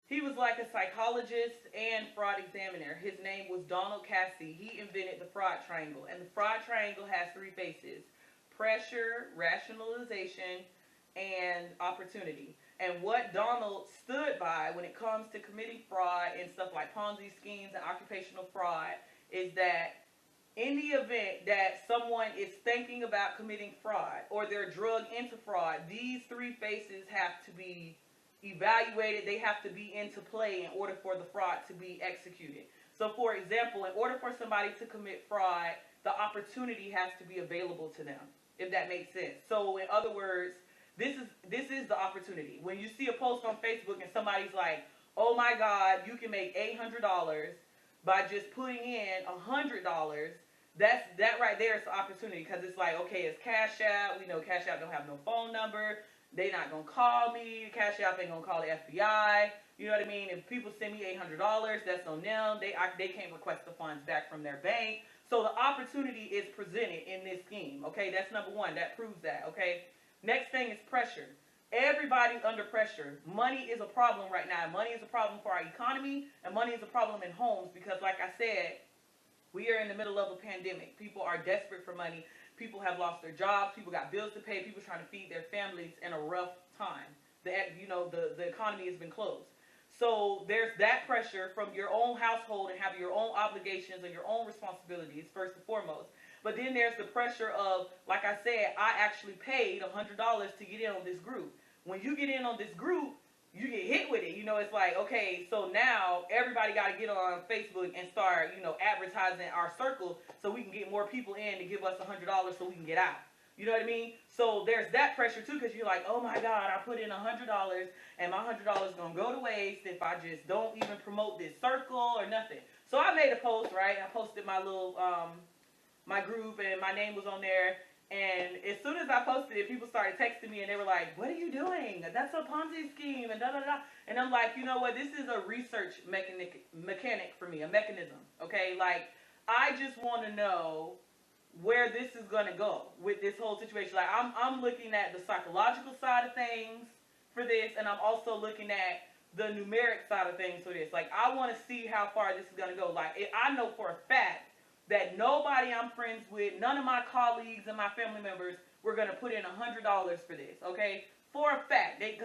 He was like a psychologist and fraud examiner. His name was Donald Cassie. He invented the fraud triangle. And the fraud triangle has three faces: pressure, rationalization, and opportunity. And what Donald stood by when it comes to committing fraud and stuff like Ponzi schemes and occupational fraud is that in the event that someone is thinking about committing fraud or they're drugged into fraud, these three faces have to be evaluated. They have to be into play in order for the fraud to be executed. So, for example, in order for somebody to commit fraud, the opportunity has to be available to them, if that makes sense. So, in other words, this is the opportunity. When you see a post on Facebook and somebody's like, "Oh my God, you can make $800 by just putting in $100," that right there is the opportunity, because it's like, okay, it's Cash App. We know Cash App don't have no phone number. They not gonna call me. Cash App ain't gonna call the FBI. You know what I mean? If people send me $800, that's on them. They can't request the funds back from their bank. So the opportunity is presented in this scheme. Okay, that's number one. That proves that. Okay. Next thing is pressure. Everybody's under pressure. Money is a problem right now. Money is a problem for our economy, and money is a problem in homes because, like I said, we are in the middle of a pandemic. People are desperate for money. People have lost their jobs. People got bills to pay. People trying to feed their families in a rough time. The economy has been closed. So there's that pressure from your own household and having your own obligations and your own responsibilities, first and foremost. But then there's the pressure of, like I said, I actually paid $100 to get in on this group. When you get in on this group, you get hit with it. It's like, okay, so now everybody got to get on Facebook and start, advertising our circle so we can get more people in to give us $100 so we can get out. You know what I mean? So there's that pressure too, because you're like, oh my God, I put in $100 and my $100 is going to go to waste if I just don't even promote this circle or nothing. So I made a post, right? I posted my little, my group, and my name was on there. And as soon as I posted it, people started texting me and they were like, what are you doing? That's a Ponzi scheme and da da da. And I'm like, you know what? This is a research mechanic for me, a mechanism. Okay? Like, I just want to know where this is going to go with this whole situation. Like, I'm looking at the psychological side of things for this, and I'm also looking at the numeric side of things for this. Like, I want to see how far this is going to go. Like, I know for a fact that nobody I'm friends with, none of my colleagues and my family members, were going to put in $100 for this, okay? For a fact. They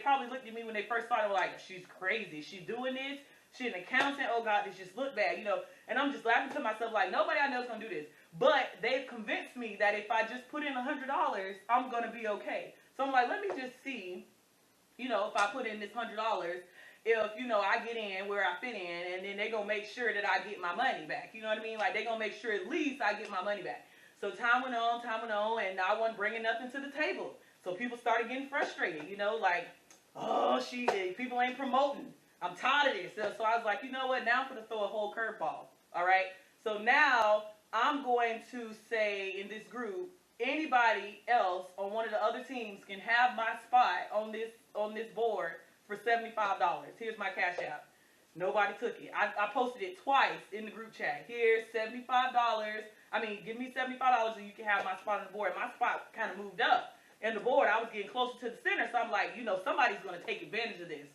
probably looked at me when they first started like, she's crazy. She's doing this. She's an accountant. Oh, God, this just looked bad, And I'm just laughing to myself like, nobody I know is going to do this. But they've convinced me that if I just put in $100, I'm going to be okay. So I'm like, let me just see, if I put in this $100, if, I get in where I fit in, and then they're going to make sure that I get my money back. You know what I mean? Like, they're going to make sure at least I get my money back. So time went on, and I wasn't bringing nothing to the table. So people started getting frustrated, like, oh, people ain't promoting. I'm tired of this. So I was like, you know what? Now I'm going to throw a whole curveball. All right? So now I'm going to say in this group, anybody else on one of the other teams can have my spot on this board for $75. Here's my Cash App. Nobody took it. I posted it twice in the group chat. Here's $75. Give me $75 and you can have my spot on the board. My spot kind of moved up. And the board, I was getting closer to the center. So I'm like, somebody's going to take advantage of this.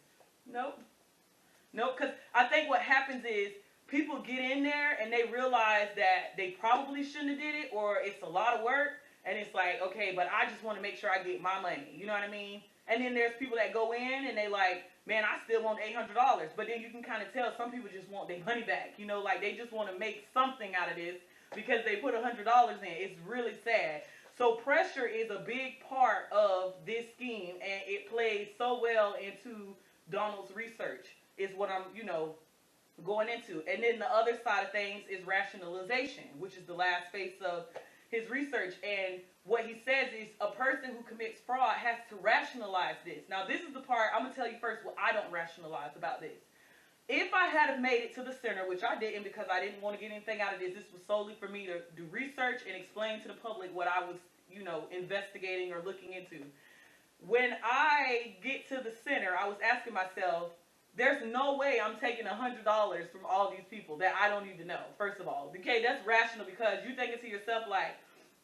Nope, because I think what happens is people get in there and they realize that they probably shouldn't have did it, or it's a lot of work. And it's like, okay, but I just want to make sure I get my money. You know what I mean? And then there's people that go in and they like, man, I still want $800. But then you can kind of tell some people just want their money back. Like they just want to make something out of this because they put $100 in. It's really sad. So pressure is a big part of this scheme, and it plays so well into Donald's research is what I'm, going into. And then the other side of things is rationalization, which is the last phase of his research. And what he says is a person who commits fraud has to rationalize this. Now, this is the part, I'm going to tell you first what I don't rationalize about this. If I had have made it to the center, which I didn't because I didn't want to get anything out of this, this was solely for me to do research and explain to the public what I was, investigating or looking into. When I get to the center, I was asking myself, there's no way I'm taking $100 from all these people that I don't even know, first of all. Okay, that's rational because you're thinking to yourself like,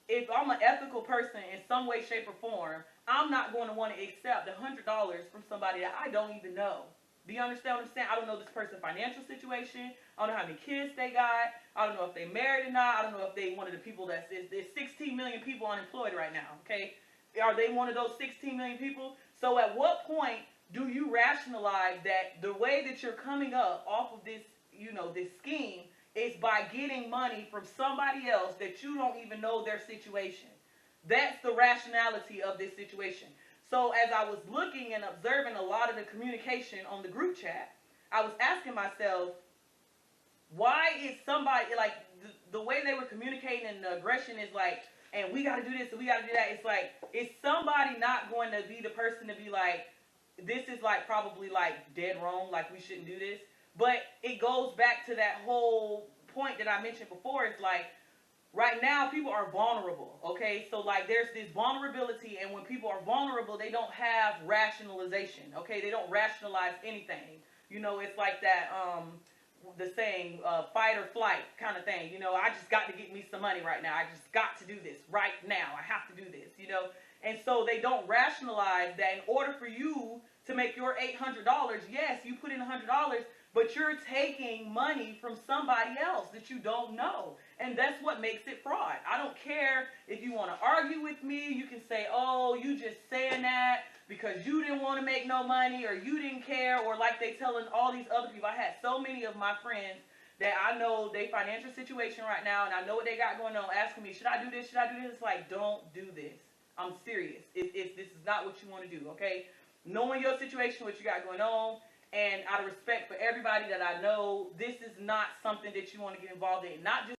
if I'm an ethical person in some way, shape, or form, I'm not going to want to accept $100 from somebody that I don't even know. Do you understand what I'm saying? I don't know this person's financial situation. I don't know how many kids they got. I don't know if they married or not. I don't know if they one of the people there's 16 million people unemployed right now, okay? Are they one of those 16 million people? So at what point do you rationalize that the way that you're coming up off of this, this scheme is by getting money from somebody else that you don't even know their situation? That's the rationality of this situation. So as I was looking and observing a lot of the communication on the group chat, I was asking myself, why is somebody, like, the way they were communicating and the aggression is like, and we got to do this and we got to do that. It's like, is somebody not going to be the person to be like, this is like probably like dead wrong, like we shouldn't do this? But it goes back to that whole point that I mentioned before. It's like, right now, people are vulnerable, okay? So, like, there's this vulnerability, and when people are vulnerable, they don't have rationalization, okay? They don't rationalize anything. It's like that, the saying, fight or flight kind of thing. I just got to get me some money right now. I just got to do this right now. I have to do this, And so they don't rationalize that in order for you to make your $800, yes, you put in $100, but you're taking money from somebody else that you don't know. And that's what makes it fraud. I don't care if you want to argue with me. You can say, oh, you just saying that because you didn't want to make no money or you didn't care, or like they telling all these other people. I had so many of my friends that I know their financial situation right now, and I know what they got going on, asking me, should I do this? Should I do this? It's like, don't do this. I'm serious. This is not what you want to do, okay? Knowing your situation, what you got going on, and out of respect for everybody that I know, this is not something that you want to get involved in. Not just